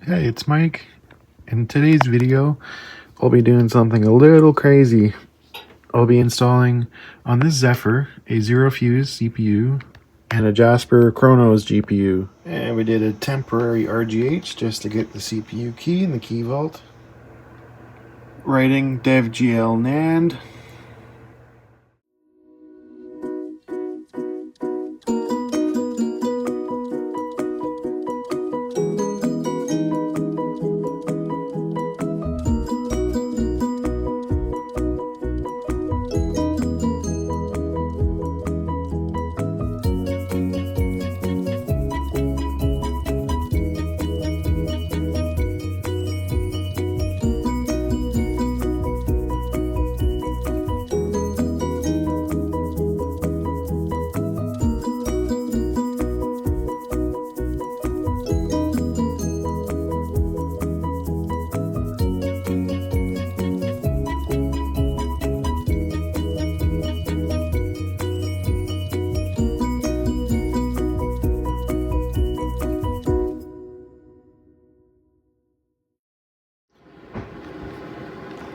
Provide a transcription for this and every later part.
Hey, it's Mike. In today's video, I'll be doing something a little crazy. I'll be installing on this Zephyr a zero fuse CPU and a Jasper Kronos GPU. And we did a temporary RGH just to get the CPU key in the key vault. Writing devgl NAND.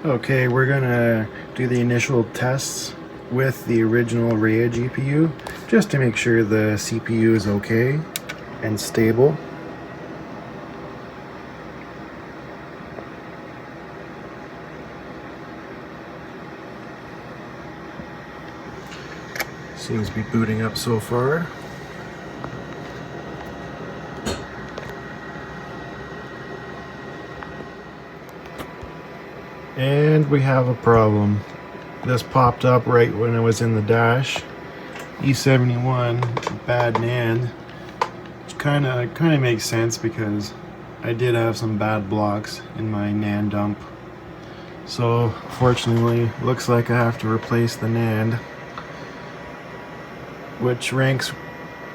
Okay, we're gonna do the initial tests with the original Rhea GPU just to make sure the CPU is okay and stable. Seems to be booting up so far. And we have a problem. This popped up right when I was in the dash. E71, bad NAND. Which kind of makes sense because I did have some bad blocks in my NAND dump. So fortunately, looks like I have to replace the NAND, which ranks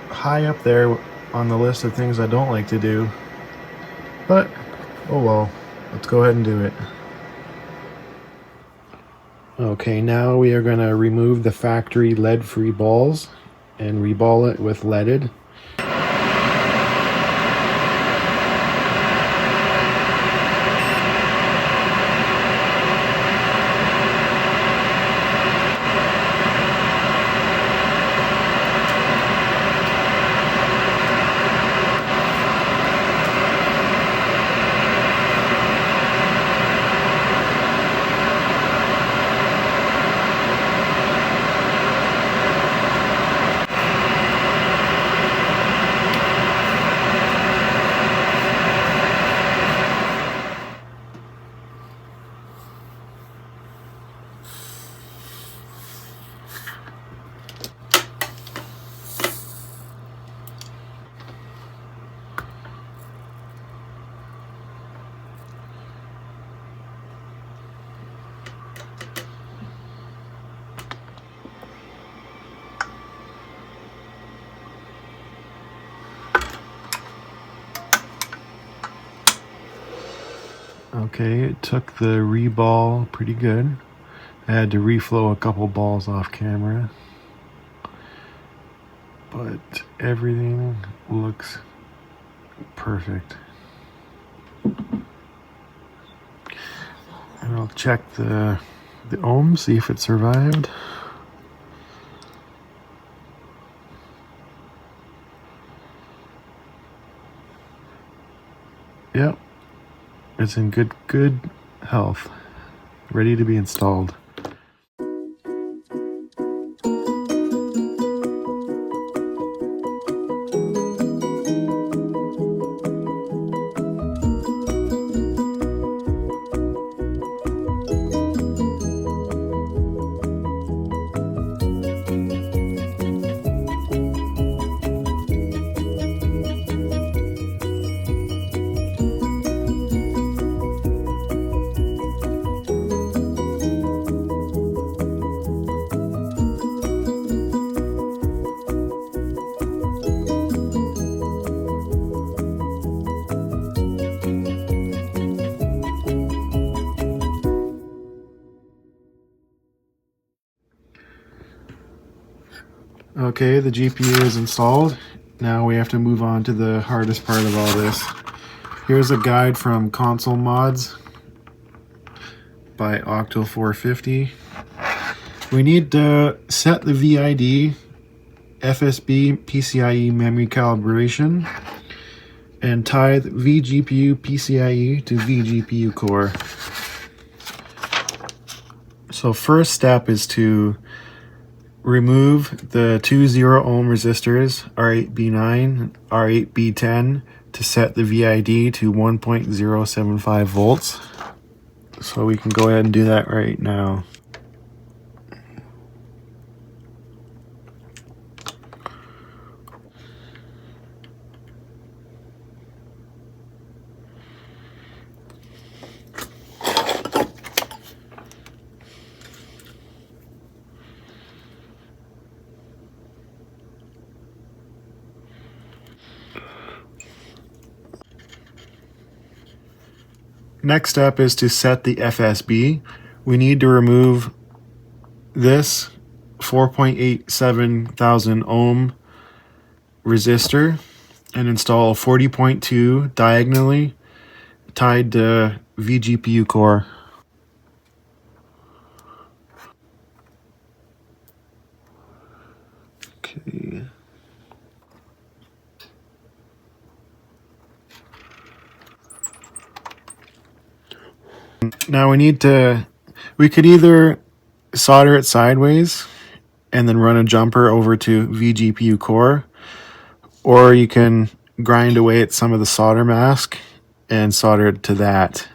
high up there on the list of things I don't like to do. But, oh well, let's go ahead and do it. Okay, now we are going to remove the factory lead-free balls and reball it with leaded. Okay, it took the reball pretty good. I had to reflow a couple balls off camera, but everything looks perfect. And I'll check the ohm, see if it survived. Yep, it's in good health, ready to be installed. Okay, the GPU is installed. Now we have to move on to the hardest part of all this, Here's a guide from Console Mods by Octo450. We need to set the VID, FSB, PCIe memory calibration, and tie the vGPU PCIe to vGPU core. So first step is to remove the two 0 ohm resistors R8B9, R8B10 to set the VID to 1.075 volts. So we can go ahead and do that right now. Next step is to set the FSB. We need to remove this 4.87 thousand ohm resistor and install a 40.2 diagonally tied to vGPU core. Okay. Now we could either solder it sideways and then run a jumper over to vGPU core, or you can grind away at some of the solder mask and solder it to that.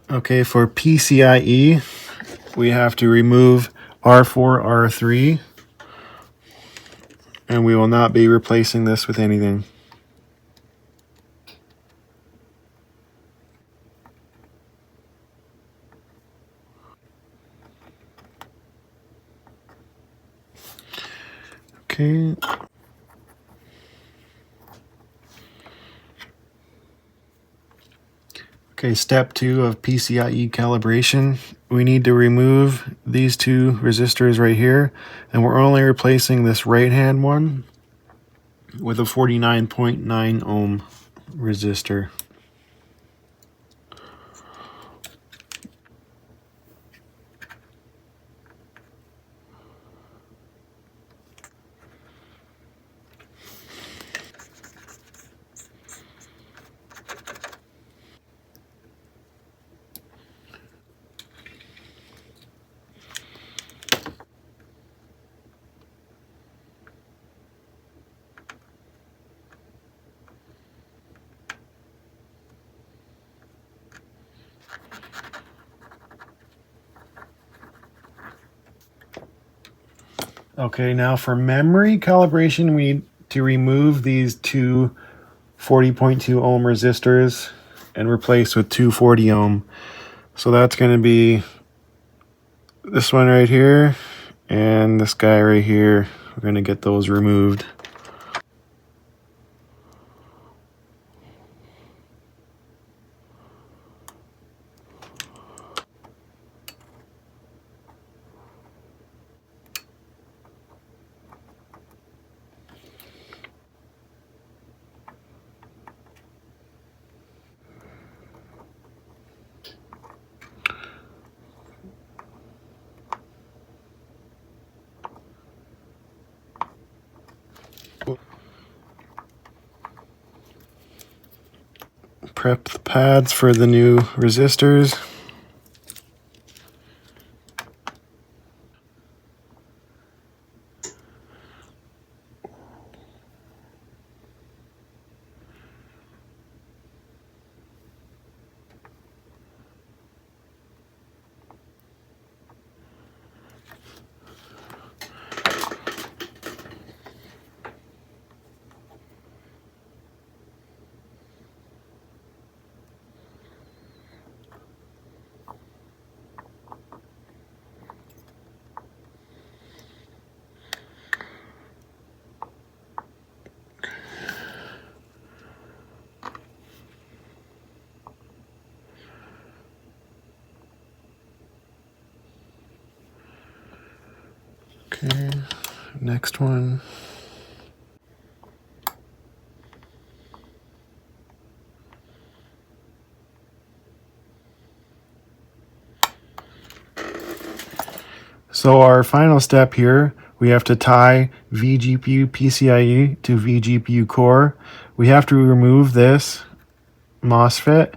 Okay, for PCIe, we have to remove R4, R3, and we will not be replacing this with anything. Okay. Okay, step 2 of PCIe calibration. We need to remove these two resistors right here, and we're only replacing this right-hand one with a 49.9 ohm resistor. Okay, now for memory calibration, we need to remove these two 40.2 ohm resistors and replace with two 40 ohm. So that's going to be this one right here and this guy right here. We're going to get those removed. Prep the pads for the new resistors. Okay, next one. So our final step here, we have to tie vGPU PCIe to vGPU core. We have to remove this MOSFET.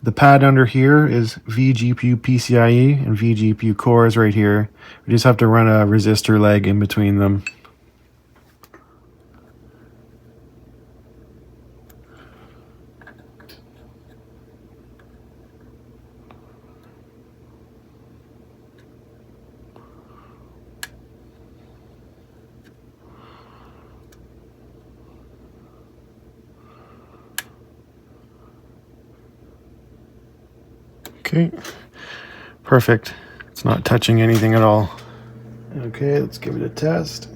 The pad under here is vGPU PCIe and vGPU core is right here. We just have to run a resistor leg in between them. Okay, perfect. It's not touching anything at all. Okay, let's give it a test.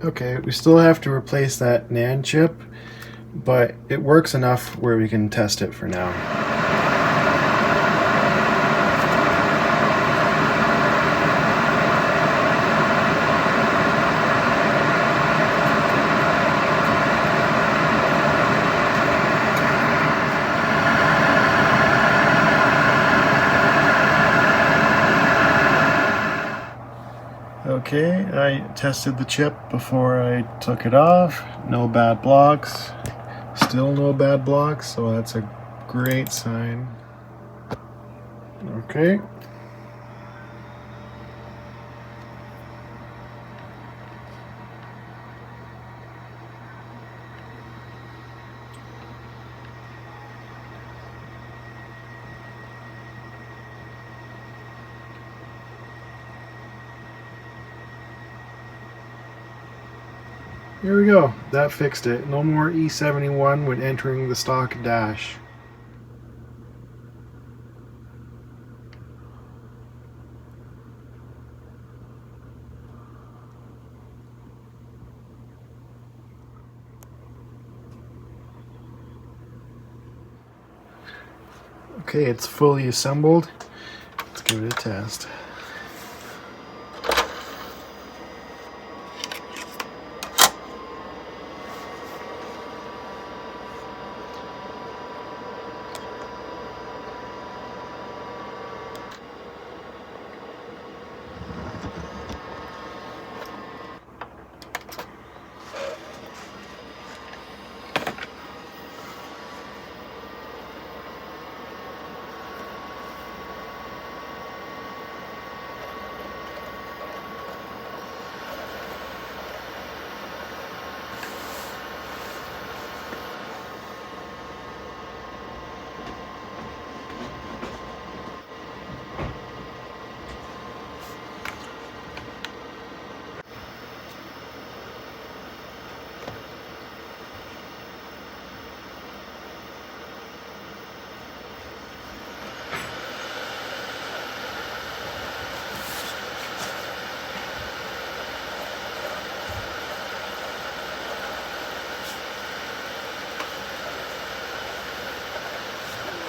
Okay, we still have to replace that NAND chip, but it works enough where we can test it for now. Okay, I tested the chip before I took it off. No bad blocks. Still no bad blocks, so that's a great sign. Okay. Here we go. That fixed it. No more E71 when entering the stock dash. Okay, it's fully assembled. Let's give it a test.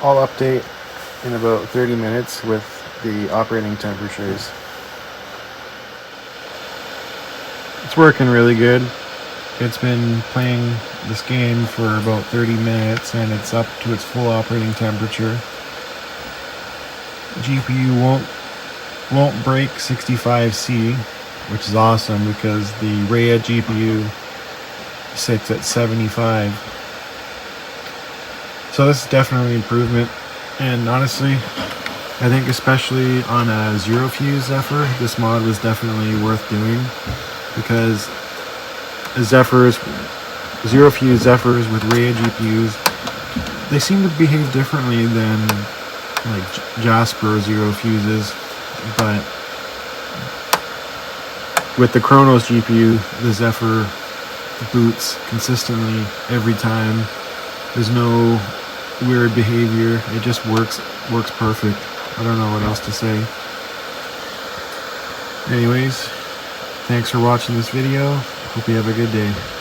I'll update in about 30 minutes with the operating temperatures. It's working really good. It's been playing this game for about 30 minutes and it's up to its full operating temperature. GPU won't break 65C, which is awesome because the Rhea GPU sits at 75. So this is definitely an improvement, and honestly, I think especially on a zero fuse Zephyr, this mod was definitely worth doing because zero fuse Zephyrs with Rhea GPUs, they seem to behave differently than like Jasper zero fuses, but with the Kronos GPU, the Zephyr boots consistently every time. There's no weird behavior. It just works perfect. I don't know what else to say. Anyways, thanks for watching this video. Hope you have a good day.